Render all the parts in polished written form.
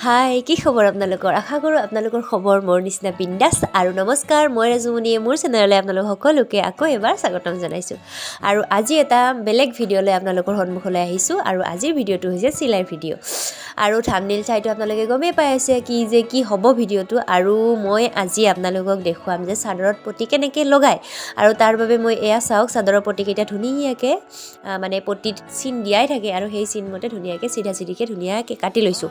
হাই কি খবৰ আপোনালোকৰ আশা কৰোঁ আপোনালোকৰ খবৰ মোৰ নিচিনা বিন্দাছ আৰু নমস্কাৰ মই ৰাজুমনিয়ে মোৰ চেনেললৈ আপোনালোক সকলোকে আকৌ এবাৰ স্বাগতম জনাইছোঁ আৰু আজি এটা বেলেগ ভিডিঅ'লৈ আপোনালোকৰ সন্মুখলৈ আহিছোঁ আৰু আজিৰ ভিডিঅ'টো হৈছে চিলাই ভিডিঅ' আৰু থাম্বনেইল চাইটো আপোনালোকে গমেই পাই আছে কি হ'ব ভিডিঅ'টো আৰু মই আজি আপোনালোকক দেখুৱাম যে চাদৰত পটি কেনেকৈ লগায় আৰু তাৰ বাবে মই এয়া চাওক চাদৰৰ পটিকেইটা ধুনীয়াকৈ মানে পটিত চিন দিয়াই থাকে আৰু সেই চিন মতে ধুনীয়াকৈ চিধা চিধিকৈ ধুনীয়াকৈ কাটি লৈছোঁ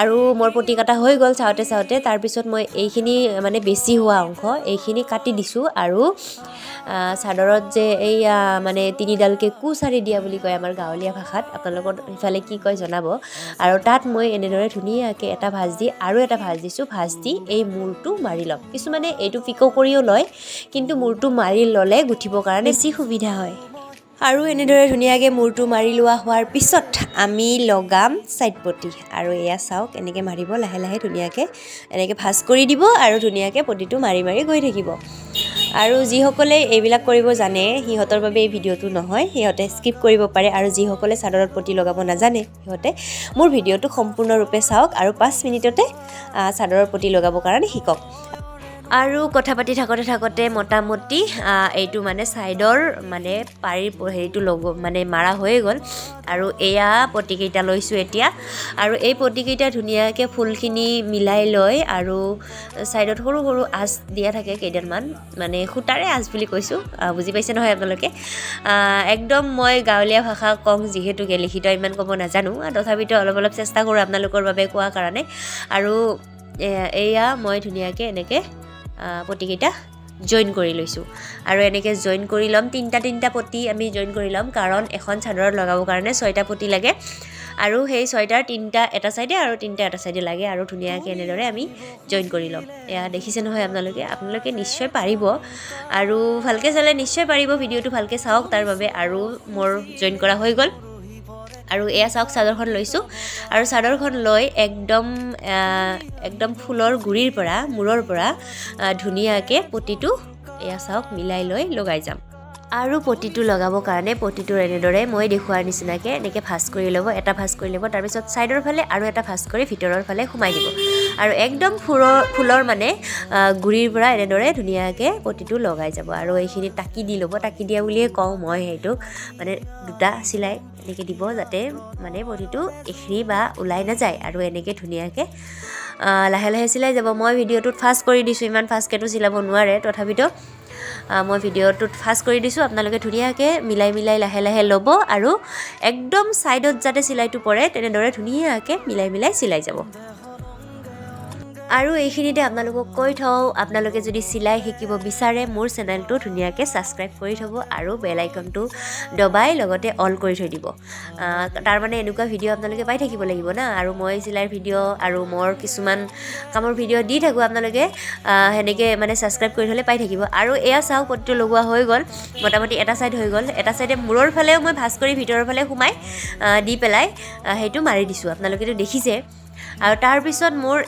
আৰু মোৰ পটি কাটা হৈ গ'ল চাওঁতে তাৰপিছত মই এইখিনি মানে বেছি হোৱা অংশ এইখিনি কাটি দিছোঁ আৰু চাদৰত যে এইয়া মানে তিনিডালকৈ কুচাৰি দিয়া বুলি কয় আমাৰ গাঁৱলীয়া ভাষাত আপোনালোকৰ ইফালে কি কয় জনাব আৰু তাত মই এনেদৰে ধুনীয়াকৈ এটা ভাঁজ দি আৰু এটা ভাঁজ দিছোঁ ভাঁজ দি এই মূৰটো মাৰি ল'ম কিছুমানে এইটো পিকো কৰিও লয় কিন্তু মূৰটো মাৰি ল'লে গুঠিবৰ কাৰণে বেছি সুবিধা হয় আৰু এনেদৰে ধুনীয়াকৈ মূৰটো মাৰি লোৱা হোৱাৰ পিছত আমি লগাম ছাইড পটি আৰু এয়া চাওক এনেকৈ মাৰিব লাহে লাহে ধুনীয়াকৈ এনেকৈ ভাঁজ কৰি দিব আৰু ধুনীয়াকৈ পটিটো মাৰি মাৰি গৈ থাকিব আৰু যিসকলে এইবিলাক কৰিব জানে সিহঁতৰ বাবে এই ভিডিঅ'টো নহয় সিহঁতে স্কিপ কৰিব পাৰে আৰু যিসকলে চাদৰত পটি লগাব নাজানে সিহঁতে মোৰ ভিডিঅ'টো সম্পূৰ্ণৰূপে চাওক আৰু 5 মিনিটতে চাদৰৰ পটি লগাবৰ কাৰণে শিকক আৰু কথা পাতি থাকোঁতে মোটামুটি এইটো মানে ছাইডৰ মানে পাৰিৰ হেৰিটো মানে মাৰা হৈয়ে গ'ল আৰু এয়া পটিকেইটা লৈছোঁ এতিয়া আৰু এই পটিকেইটা ধুনীয়াকৈ ফুলখিনি মিলাই লৈ আৰু ছাইডত সৰু সৰু আঁচ দিয়া থাকে কেইডালমান মানে সূতাৰে আঁচ বুলি কৈছোঁ বুজি পাইছে নহয় আপোনালোকে একদম মই গাঁৱলীয়া ভাষা কওঁ যিহেতুকে লিখিত ইমান ক'ব নাজানো তথাপিতো অলপ চেষ্টা কৰোঁ আপোনালোকৰ বাবে কোৱাৰ কাৰণে আৰু এয়া মই ধুনীয়াকৈ এনেকৈ পটিকেইটা জইন কৰি লৈছোঁ আৰু এনেকৈ জইন কৰি ল'ম তিনিটা পটি আমি জইন কৰি ল'ম কাৰণ এখন চাদৰত লগাবৰ কাৰণে 6টা পটি লাগে আৰু সেই 6টাৰ 3টা এটা চাইডে আৰু 3টা এটা চাইডে লাগে আৰু ধুনীয়াকৈ এনেদৰে আমি জইন কৰি ল'ম এয়া দেখিছে নহয় আপোনালোকে নিশ্চয় পাৰিব আৰু ভালকৈ চালে নিশ্চয় পাৰিব ভিডিঅ'টো ভালকৈ চাওক তাৰ বাবে আৰু মোৰ জইন কৰা হৈ গ'ল আৰু এয়া চাওক চাদৰখন লৈছোঁ আৰু চাদৰখন লৈ একদম ফুলৰ গুৰিৰ পৰা মূৰৰ পৰা ধুনীয়াকৈ পটিটো এয়া চাওক মিলাই লৈ লগাই যাম আৰু পটিটো লগাবৰ কাৰণে পটিটোৰ এনেদৰে মই দেখুৱাৰ নিচিনাকৈ এনেকৈ ভাঁজ কৰি ল'ব এটা ভাঁজ কৰি ল'ব তাৰপিছত ছাইডৰ ফালে আৰু এটা ভাঁজ কৰি ভিতৰৰ ফালে সোমাই দিব আৰু একদম ফুলৰ মানে গুৰিৰ পৰা এনেদৰে ধুনীয়াকৈ পটিটো লগাই যাব আৰু এইখিনি টাকি দি ল'ব টাকি দিয়া বুলিয়ে কওঁ মই সেইটো মানে 2টা চিলাই এনেকৈ দিব যাতে মানে পটিটো এখৰি বা ওলাই নাযায় আৰু এনেকৈ ধুনীয়াকৈ লাহে লাহে চিলাই যাব মই ভিডিঅ'টোত ফাষ্ট কৰি দিছোঁ ইমান ফাষ্টকৈতো চিলাব নোৱাৰে তথাপিতো মই ভিডিঅ'টোত ফাষ্ট কৰি দিছোঁ আপোনালোকে ধুনীয়াকৈ মিলাই লাহে লাহে ল'ব আৰু একদম ছাইডত যাতে চিলাইটো পৰে তেনেদৰে ধুনীয়াকৈ মিলাই চিলাই যাব আৰু এইখিনিতে আপোনালোকক কৈ থওঁ আপোনালোকে যদি চিলাই শিকিব বিচাৰে মোৰ চেনেলটো ধুনীয়াকৈ ছাবস্ক্ৰাইব কৰি থ'ব আৰু বেল আইকনটো দবাই লগতে অল কৰি থৈ দিব তাৰমানে এনেকুৱা ভিডিঅ' আপোনালোকে পাই থাকিব লাগিব না আৰু মই চিলাইৰ ভিডিঅ' আৰু মোৰ কিছুমান কামৰ ভিডিঅ' দি থাকোঁ আপোনালোকে সেনেকৈ মানে ছাবস্ক্ৰাইব কৰি থ'লে পাই থাকিব আৰু এয়া চাওক পটিটো লগোৱা হৈ গ'ল মোটামুটি এটা ছাইড হৈ গ'ল এটা ছাইডে মূৰৰ ফালেও মই ভাঁজ কৰি ভিতৰৰ ফালে সোমাই দি পেলাই সেইটো মাৰি দিছোঁ আপোনালোকেতো দেখিছে আৰু তাৰপিছত মোৰ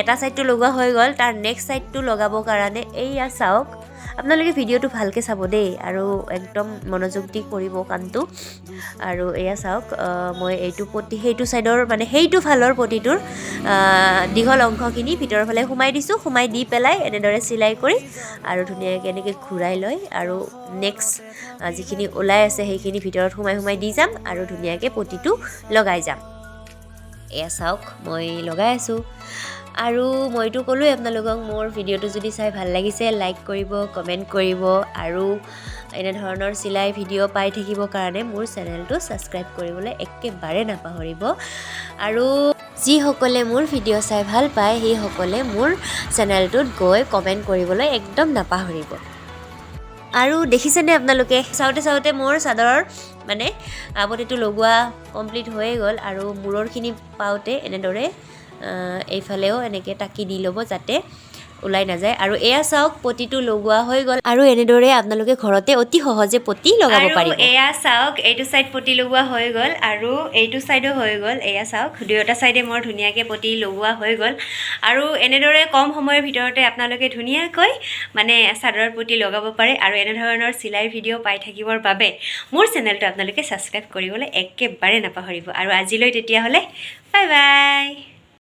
এটা ছাইডটো লগোৱা হৈ গ'ল তাৰ নেক্সট ছাইডটো লগাবৰ কাৰণে এইয়া চাওক আপোনালোকে ভিডিঅ'টো ভালকৈ চাব দেই আৰু একদম মনোযোগ দি কৰিব কামটো আৰু এয়া চাওক মই এইটো পটি সেইটো ছাইডৰ মানে সেইটো ফালৰ পটিটোৰ দীঘল অংশখিনি ভিতৰৰ ফালে সোমাই দিছোঁ সোমাই দি পেলাই এনেদৰে চিলাই কৰি আৰু ধুনীয়াকৈ এনেকৈ ঘূৰাই লৈ আৰু নেক্সট যিখিনি ওলাই আছে সেইখিনি ভিতৰত সোমাই দি যাম আৰু ধুনীয়াকৈ পটিটো লগাই যাম এয়া চাওক মই লগাই আছোঁ আৰু মইতো ক'লোৱে আপোনালোকক মোৰ ভিডিঅ'টো যদি চাই ভাল লাগিছে লাইক কৰিব কমেণ্ট কৰিব আৰু এনেধৰণৰ চিলাই ভিডিঅ' পাই থাকিবৰ কাৰণে মোৰ চেনেলটো ছাবস্ক্ৰাইব কৰিবলৈ একেবাৰে নাপাহৰিব আৰু যিসকলে মোৰ ভিডিঅ' চাই ভাল পায় সেইসকলে মোৰ চেনেলটোত গৈ কমেণ্ট কৰিবলৈ একদম নাপাহৰিব আৰু দেখিছেনে আপোনালোকে চাওঁতে মোৰ চাদৰৰ মানে পটিটো লগোৱা কমপ্লিট হৈয়ে গ'ল আৰু মূৰৰখিনি পাওঁতে এনেদৰে এইফালেও এনেকৈ টাকি দি ল'ব যাতে ওলাই নাযায় আৰু এয়া চাওক পটিটো লগোৱা হৈ গ'ল আৰু এনেদৰে আপোনালোকে ঘৰতে অতি সহজে পটি লগাব পাৰিব এয়া চাওক এইটো ছাইড পটি লগোৱা হৈ গ'ল আৰু এইটো ছাইডো হৈ গ'ল এয়া চাওক দুয়োটা ছাইডে মোৰ ধুনীয়াকৈ পটি লগোৱা হৈ গ'ল আৰু এনেদৰে কম সময়ৰ ভিতৰতে আপোনালোকে ধুনীয়াকৈ মানে চাদৰৰ পটি লগাব পাৰে আৰু এনেধৰণৰ চিলাই ভিডিঅ' পাই থাকিবৰ বাবে মোৰ চেনেলটো আপোনালোকে ছাবস্ক্ৰাইব কৰিবলৈ একেবাৰে নাপাহৰিব আৰু আজিলৈ তেতিয়াহ'লে বাই বাই